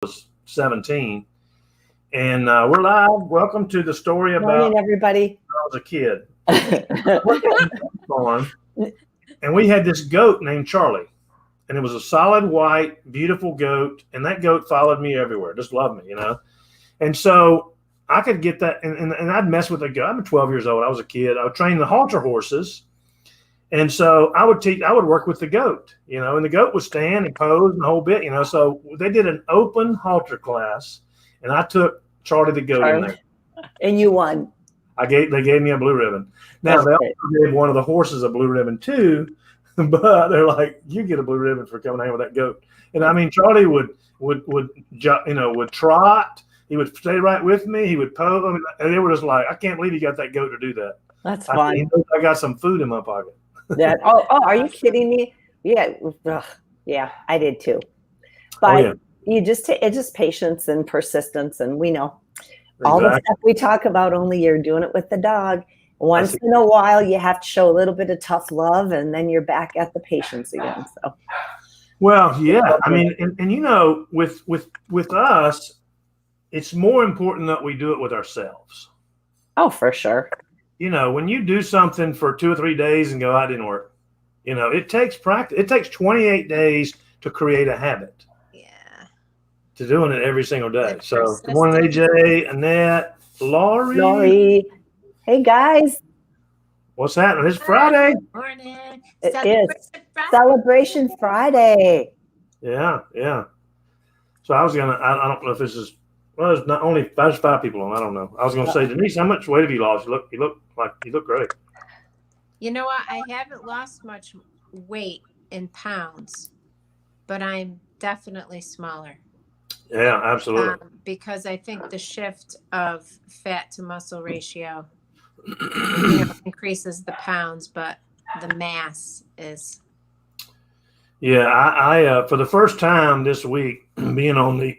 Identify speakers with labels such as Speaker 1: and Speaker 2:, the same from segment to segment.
Speaker 1: was 17. And we're live. Welcome to the story about
Speaker 2: Morning, everybody.
Speaker 1: when I was a kid. Farm, and we had this goat named Charlie. And it was a solid white, beautiful goat. And that goat followed me everywhere, just loved me, And so I could get that. And I'd mess with the goat. I'm 12 years old. I was a kid. I would train the halter horses. And so I would work with the goat, and the goat would stand and pose and the whole bit, So they did an open halter class, and I took Charlie the goat in there.
Speaker 2: And you won.
Speaker 1: They gave me a blue ribbon. Now they also gave one of the horses a blue ribbon too, but they're like, you get a blue ribbon for coming out with that goat. And I mean, Charlie would trot. He would stay right with me. He would pose. I mean, and they were just like, I can't believe you got that goat to do that.
Speaker 2: That's fun.
Speaker 1: I got some food in my pocket.
Speaker 2: Are you kidding me? Yeah. Yeah, I did too. But it's just patience and persistence. And we know all the stuff we talk about, only you're doing it with the dog. Once in a while, you have to show a little bit of tough love, and then you're back at the patience again. So,
Speaker 1: well, yeah. I mean, and with us, it's more important that we do it with ourselves.
Speaker 2: Oh, for sure.
Speaker 1: When you do something for 2 or 3 days and go, I didn't work, it takes practice. It takes 28 days to create a habit.
Speaker 3: Yeah.
Speaker 1: To doing it every single day. So good morning, AJ, Annette,
Speaker 2: Laurie. Hey, guys.
Speaker 1: What's happening? It's Friday.
Speaker 3: Morning.
Speaker 2: It is Celebration Friday.
Speaker 1: Yeah. So I don't know if this is, well, there's 5 people on. I don't know. I was going to say, Denise, how much weight have you lost? You look great.
Speaker 3: You know what? I haven't lost much weight in pounds, but I'm definitely smaller.
Speaker 1: Yeah, absolutely.
Speaker 3: Because I think the shift of fat to muscle ratio increases the pounds, but the mass is.
Speaker 1: Yeah, I for the first time this week, being on the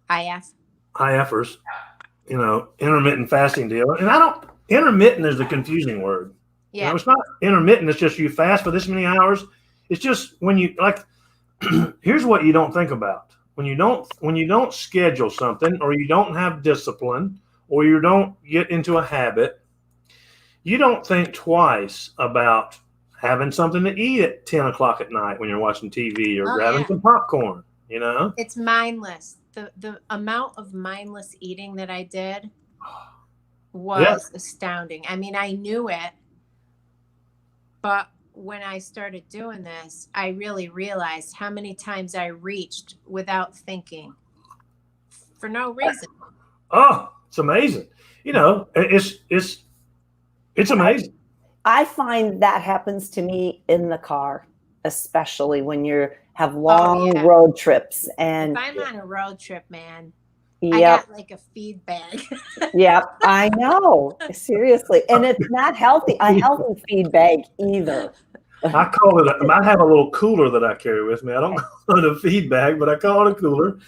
Speaker 1: IFers, intermittent fasting deal. And intermittent is the confusing word.
Speaker 3: Yeah.
Speaker 1: It's not intermittent. It's just you fast for this many hours. It's just when you here's what you don't think about. When you don't schedule something, or you don't have discipline, or you don't get into a habit, you don't think twice about having something to eat at 10 o'clock at night when you're watching TV, or grabbing some popcorn,
Speaker 3: It's mindless. The amount of mindless eating that I did was astounding. I mean, I knew it, but when I started doing this, I really realized how many times I reached without thinking for no reason.
Speaker 1: Oh, it's amazing. It's amazing.
Speaker 2: I find that happens to me in the car, especially when you have long road trips. And
Speaker 3: if I'm on a road trip, man,
Speaker 2: I
Speaker 3: got like a feed bag.
Speaker 2: Yep, I know. Seriously. And it's not a healthy feed bag either.
Speaker 1: I call it I have a little cooler that I carry with me. I don't call it a feed bag, but I call it a cooler.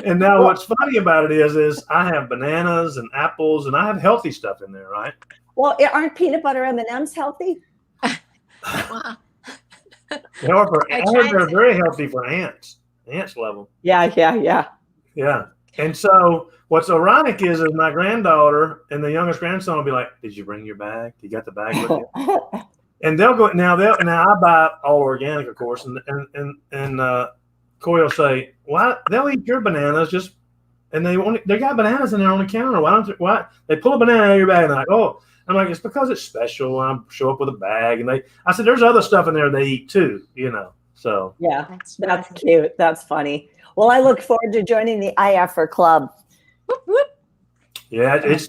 Speaker 1: And now what's funny about it is I have bananas and apples, and I have healthy stuff in there, right?
Speaker 2: Well, aren't peanut butter M&Ms healthy?
Speaker 1: They're very healthy for ants level.
Speaker 2: Yeah.
Speaker 1: And so what's ironic is my granddaughter and the youngest grandson will be like, did you bring your bag? You got the bag with you? And they'll go now I buy all organic, of course, and Corey will say, why they'll eat your bananas and they got bananas in there on the counter. Why they pull a banana out of your bag and they're like, oh, I'm like, it's because it's special. I show up with a bag, and I said, there's other stuff in there they eat too, So
Speaker 2: yeah, that's cute. That's funny. Well, I look forward to joining the IFer club.
Speaker 3: Whoop, whoop.
Speaker 1: Yeah, it's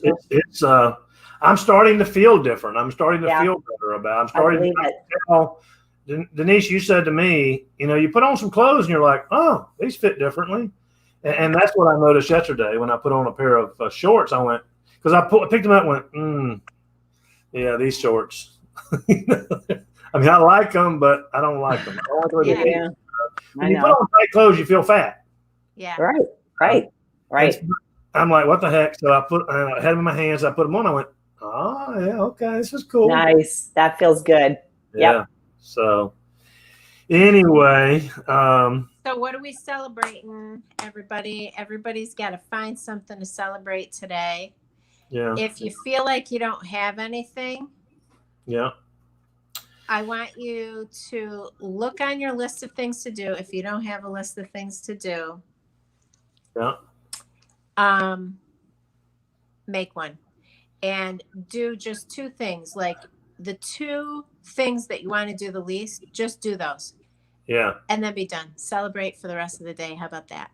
Speaker 1: I'm starting to feel different. I'm starting to feel better about it. I'm starting to tell. Denise, you said to me, you put on some clothes and you're like, oh, these fit differently. And that's what I noticed yesterday when I put on a pair of shorts. I went, because I picked them up and went, yeah, these shorts. I mean, I like them, but I don't like them. I don't like the way they fit. When you put on tight clothes, you feel fat.
Speaker 3: Yeah.
Speaker 2: Right.
Speaker 1: I'm like, what the heck? So I had them in my hands. I put them on. I went, oh, yeah, okay, this is cool.
Speaker 2: Nice. That feels good.
Speaker 1: Yeah.
Speaker 2: Yep.
Speaker 1: So, Anyway,
Speaker 3: So what are we celebrating, everybody? Everybody's got to find something to celebrate today.
Speaker 1: yeah,
Speaker 3: If you feel like you don't have anything,
Speaker 1: yeah,
Speaker 3: I want you to look on your list of things to do. If you don't have a list of things to do,
Speaker 1: yeah,
Speaker 3: make one and do just two things. Like the two things that you want to do the least, just do those
Speaker 1: yeah.
Speaker 3: and then be done. Celebrate for the rest of the day. How about that?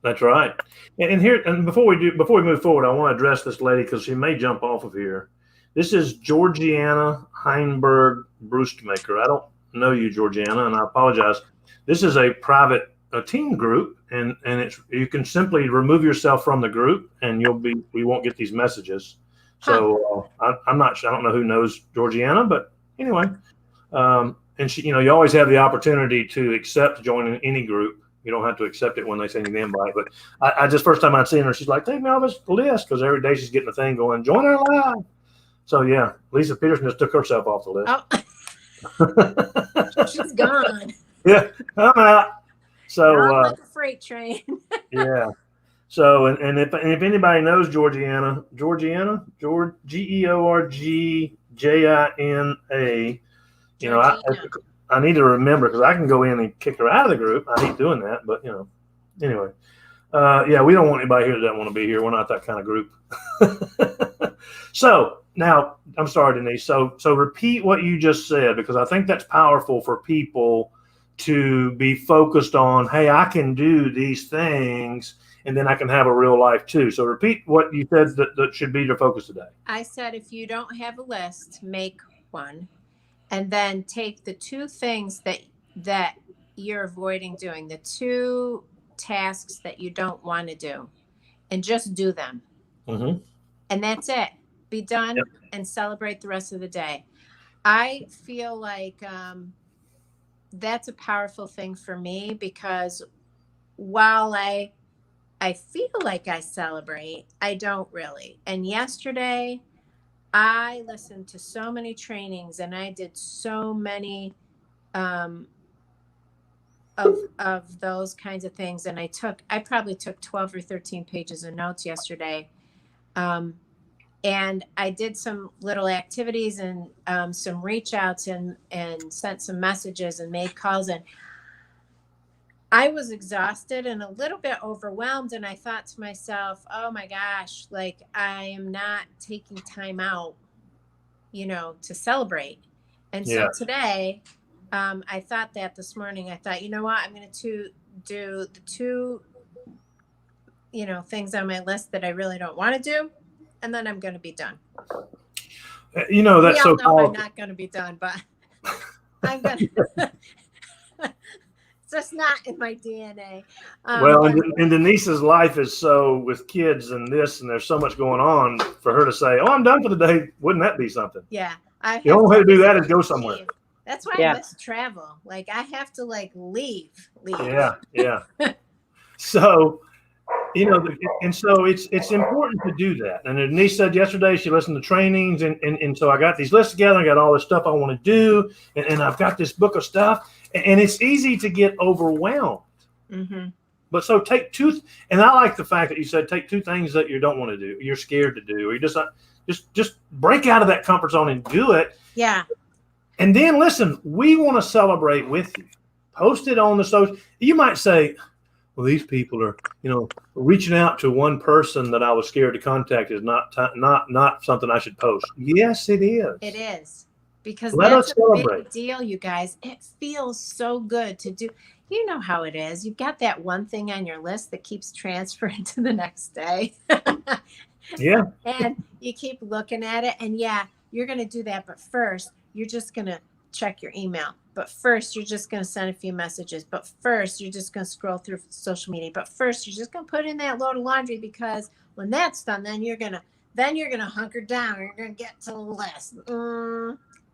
Speaker 1: That's right. And here, and before we move forward, I want to address this lady because she may jump off of here. This is Georgiana Heinberg Brewstmaker. I don't know you, Georgiana, and I apologize. This is a private team group, and it's you can simply remove yourself from the group, and we won't get these messages. So I'm not sure. I don't know who knows Georgiana, but anyway, and she, you always have the opportunity to accept joining any group. You don't have to accept it when they send you the invite. But I just first time I'd seen her, she's like, take me off this list because every day she's getting a thing going, join our live. So yeah, Lisa Peterson just took herself off the
Speaker 3: list. Oh, she's gone.
Speaker 1: Yeah, I'm out. So
Speaker 3: like a freight train.
Speaker 1: Yeah. So and if anybody knows Georgiana, Georgina, I need to remember because I can go in and kick her out of the group. I hate doing that, but anyway. Yeah, we don't want anybody here that doesn't want to be here. We're not that kind of group. So now, I'm sorry, Denise. So repeat what you just said because I think that's powerful for people to be focused on. Hey, I can do these things, and then I can have a real life too. So repeat what you said that should be your focus today.
Speaker 3: I said if you don't have a list, make one. And then take the two things that you're avoiding doing, the two tasks that you don't want to do, and just do them.
Speaker 1: Mm-hmm.
Speaker 3: And that's it. Be done and celebrate the rest of the day. I feel like that's a powerful thing for me because while I feel like I celebrate, I don't really. And yesterday, I listened to so many trainings and I did so many of those kinds of things. And I probably took 12 or 13 pages of notes yesterday. And I did some little activities and some reach outs and sent some messages and made calls. And I was exhausted and a little bit overwhelmed. And I thought to myself, oh my gosh, like I am not taking time out, to celebrate. And so today, I thought that this morning, I thought, you know what, I'm going to do the two, things on my list that I really don't want to do. And then I'm going to be done.
Speaker 1: That's so powerful.
Speaker 3: I'm not going to be done, but I'm going to. It's just not in my DNA.
Speaker 1: And Denise's life is so with kids and this, and there's so much going on for her to say, "Oh, I'm done for the day." Wouldn't that be something?
Speaker 3: Yeah,
Speaker 1: the only way to do that is go somewhere.
Speaker 3: Leave. That's why I miss travel. Like I have to leave.
Speaker 1: Yeah. So, and so it's important to do that. And Denise said yesterday she listened to trainings, and so I got these lists together. I got all this stuff I want to do, and I've got this book of stuff. And it's easy to get overwhelmed.
Speaker 3: Mm-hmm.
Speaker 1: But so take two, and I like the fact that you said take two things that you don't want to do, you're scared to do, or you just break out of that comfort zone and do it.
Speaker 3: Yeah.
Speaker 1: And then listen, we want to celebrate with you. Post it on the social. You might say, well, these people are, reaching out to one person that I was scared to contact is not something I should post. Yes, it is.
Speaker 3: It is. Because
Speaker 1: let
Speaker 3: that's
Speaker 1: us celebrate.
Speaker 3: A big deal, you guys. It feels so good to do. You know how it is. You've got that one thing on your list that keeps transferring to the next day.
Speaker 1: Yeah.
Speaker 3: And you keep looking at it. And you're going to do that. But first, you're just going to check your email. But first, you're just going to send a few messages. But first, you're just going to scroll through social media. But first, you're just going to put in that load of laundry because when that's done, then you're going to hunker down. You're going to get to the list.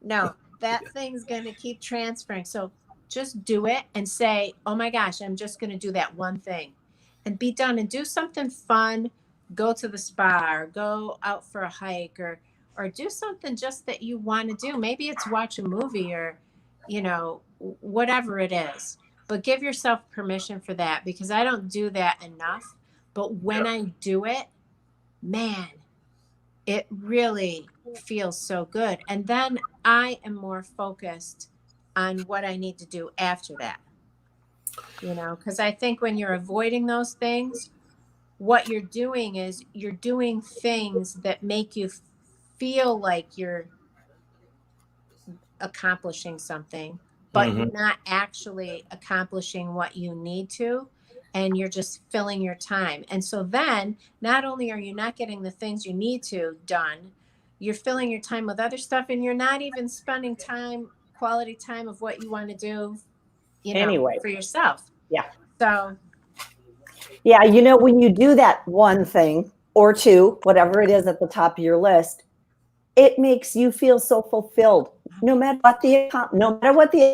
Speaker 3: No, that thing's going to keep transferring. So just do it and say, oh my gosh, I'm just going to do that one thing and be done and do something fun. Go to the spa or go out for a hike or do something just that you want to do. Maybe it's watch a movie or, whatever it is. But give yourself permission for that, because I don't do that enough. But when I do it, man, it really feels so good. And then I am more focused on what I need to do after that. Because I think when you're avoiding those things, what you're doing is you're doing things that make you feel like you're accomplishing something, but you're not actually accomplishing what you need to, and you're just filling your time. And so then not only are you not getting the things you need to done, you're filling your time with other stuff, and you're not even spending quality time of what you want to do,
Speaker 2: Anyway.
Speaker 3: for yourself.
Speaker 2: Yeah.
Speaker 3: So
Speaker 2: yeah, when you do that one thing or two, whatever it is at the top of your list, it makes you feel so fulfilled, no matter what the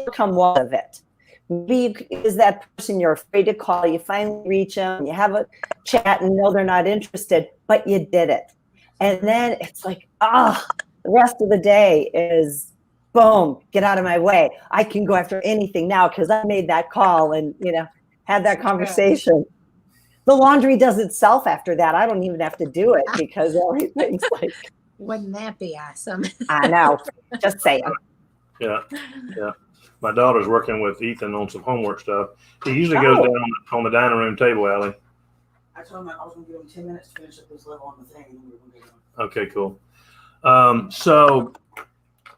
Speaker 2: outcome was of it. Maybe is that person you're afraid to call, you finally reach them, you have a chat and know they're not interested, but you did it. And then it's like, the rest of the day is boom, get out of my way. I can go after anything now because I made that call and, had that conversation. The laundry does itself after that. I don't even have to do it because everything's like.
Speaker 3: Wouldn't that be awesome?
Speaker 2: I know. Just saying.
Speaker 1: Yeah. My daughter's working with Ethan on some homework stuff. He usually goes down on the dining room table, Allie.
Speaker 4: I told him I was going to give him 10 minutes to finish up his level on the thing, and then we were going to get done.
Speaker 1: Okay, cool. So,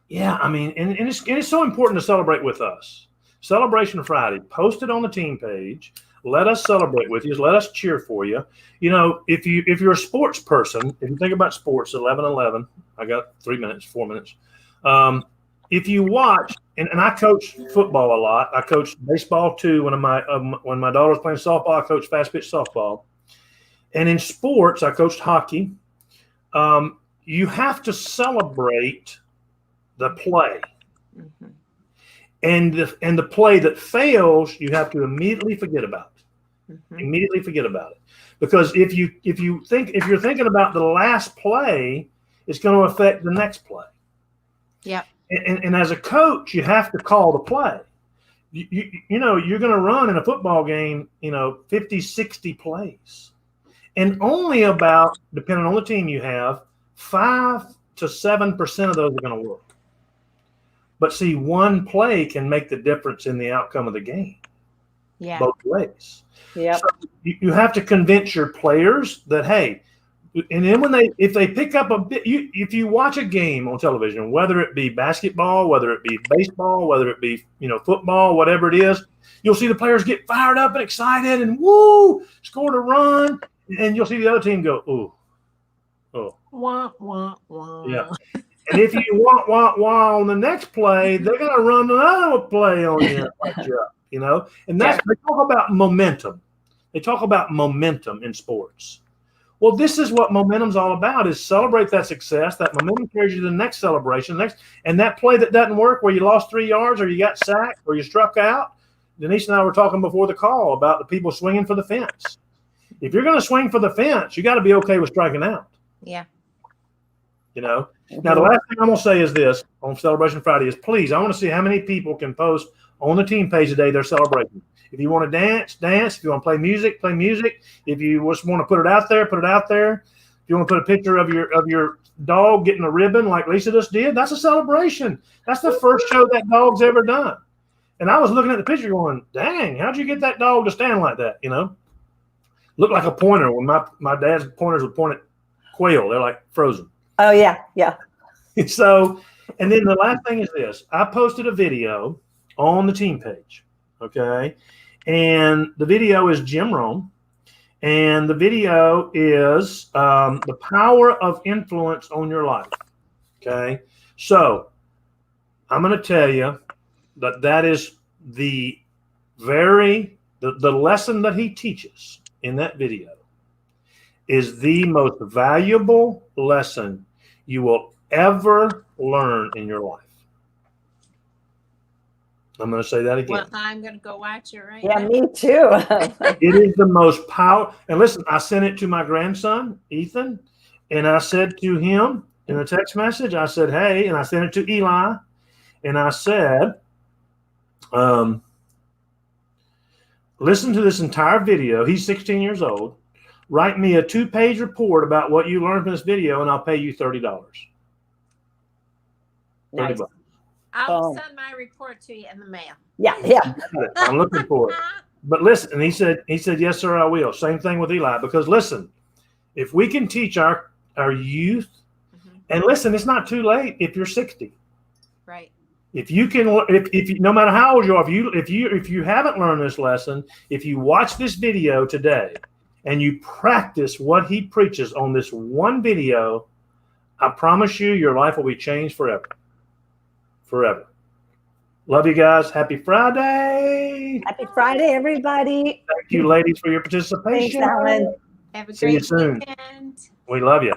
Speaker 1: yeah, I mean, and it's so important to celebrate with us. Celebration Friday. Post it on the team page. Let us celebrate with you. Let us cheer for you. If you're a sports person, if you think about sports, 11-11. I got 4 minutes. If you watch, and I coach football a lot. I coached baseball too. When my daughter was playing softball, I coached fast pitch softball. And in sports, I coached hockey. You have to celebrate the play.
Speaker 2: Mm-hmm.
Speaker 1: And the play that fails, you have to immediately forget about it.
Speaker 2: Mm-hmm.
Speaker 1: Immediately forget about it. Because if you're thinking about the last play, it's going to affect the next play.
Speaker 3: Yeah.
Speaker 1: And as a coach, you have to call the play. You're going to run in a football game, 50, 60 plays. And only about, depending on the team you have, 5 to 7% of those are going to work. But see, one play can make the difference in the outcome of the game.
Speaker 3: Yeah.
Speaker 1: Both ways.
Speaker 2: Yeah.
Speaker 1: So you have to convince your players that, hey, and then if they pick up a bit, if you watch a game on television, whether it be basketball, whether it be baseball, whether it be football, whatever it is, you'll see the players get fired up and excited and scored a run, and you'll see the other team go, oh,
Speaker 3: Wah, wah, wah.
Speaker 1: yeah. And if you want on the next play, they're going to run another play on you. And they talk about momentum. They talk about momentum in sports. Well, this is what momentum's all about: is celebrate that success. That momentum carries you to the next celebration, and that play that doesn't work, where you lost 3 yards, or you got sacked, or you struck out. Denise and I were talking before the call about the people swinging for the fence. If you're going to swing for the fence, you got to be okay with striking out.
Speaker 3: Yeah.
Speaker 1: Now, the last thing I'm going to say is this on Celebration Friday is, please, I want to see how many people can post on the team page today they're celebrating. If you want to dance. If you want to play music. If you just want to put it out there, put it out there. If you want to put a picture of your dog getting a ribbon like Lisa just did, that's a celebration. That's the first show that dog's ever done. And I was looking at the picture going, dang, how'd you get that dog to stand like that, Looked like a pointer when my dad's pointers would point at quail. They're like frozen.
Speaker 2: Oh, yeah. Yeah.
Speaker 1: So, and then the last thing is this. I posted a video on the team page, okay? And the video is Jim Rohn. And the video is the power of influence on your life, okay? So I'm going to tell you that is the lesson that he teaches in that video is the most valuable lesson you will ever learn in your life. I'm going to say that again.
Speaker 3: Well, I'm going to go watch it right
Speaker 2: Yeah,
Speaker 3: now.
Speaker 2: me too.
Speaker 1: It is the most powerful. And listen, I sent it to my grandson, Ethan, and I said to him in a text message, I said, hey, and I sent it to Eli, and I said, Listen to this entire video. He's 16 years old. Write me a 2-page report about what you learned from this video, and I'll pay you $30.
Speaker 2: Nice.
Speaker 1: $30.
Speaker 3: I'll send my report to you in the mail.
Speaker 2: Yeah.
Speaker 1: I'm looking for it. But listen, and he said, yes, sir, I will. Same thing with Eli. Because listen, if we can teach our youth, and listen, it's not too late if you're 60.
Speaker 3: Right.
Speaker 1: If you can, if you, no matter how old you are, if you haven't learned this lesson, if you watch this video today and you practice what he preaches on this one video, I promise you, your life will be changed forever. Forever. Love you guys. Happy Friday.
Speaker 2: Happy Friday, everybody.
Speaker 1: Thank you, ladies, for your participation.
Speaker 2: Thanks, Alan.
Speaker 3: Have a
Speaker 1: See you
Speaker 3: great
Speaker 1: soon.
Speaker 3: weekend.
Speaker 1: We love you.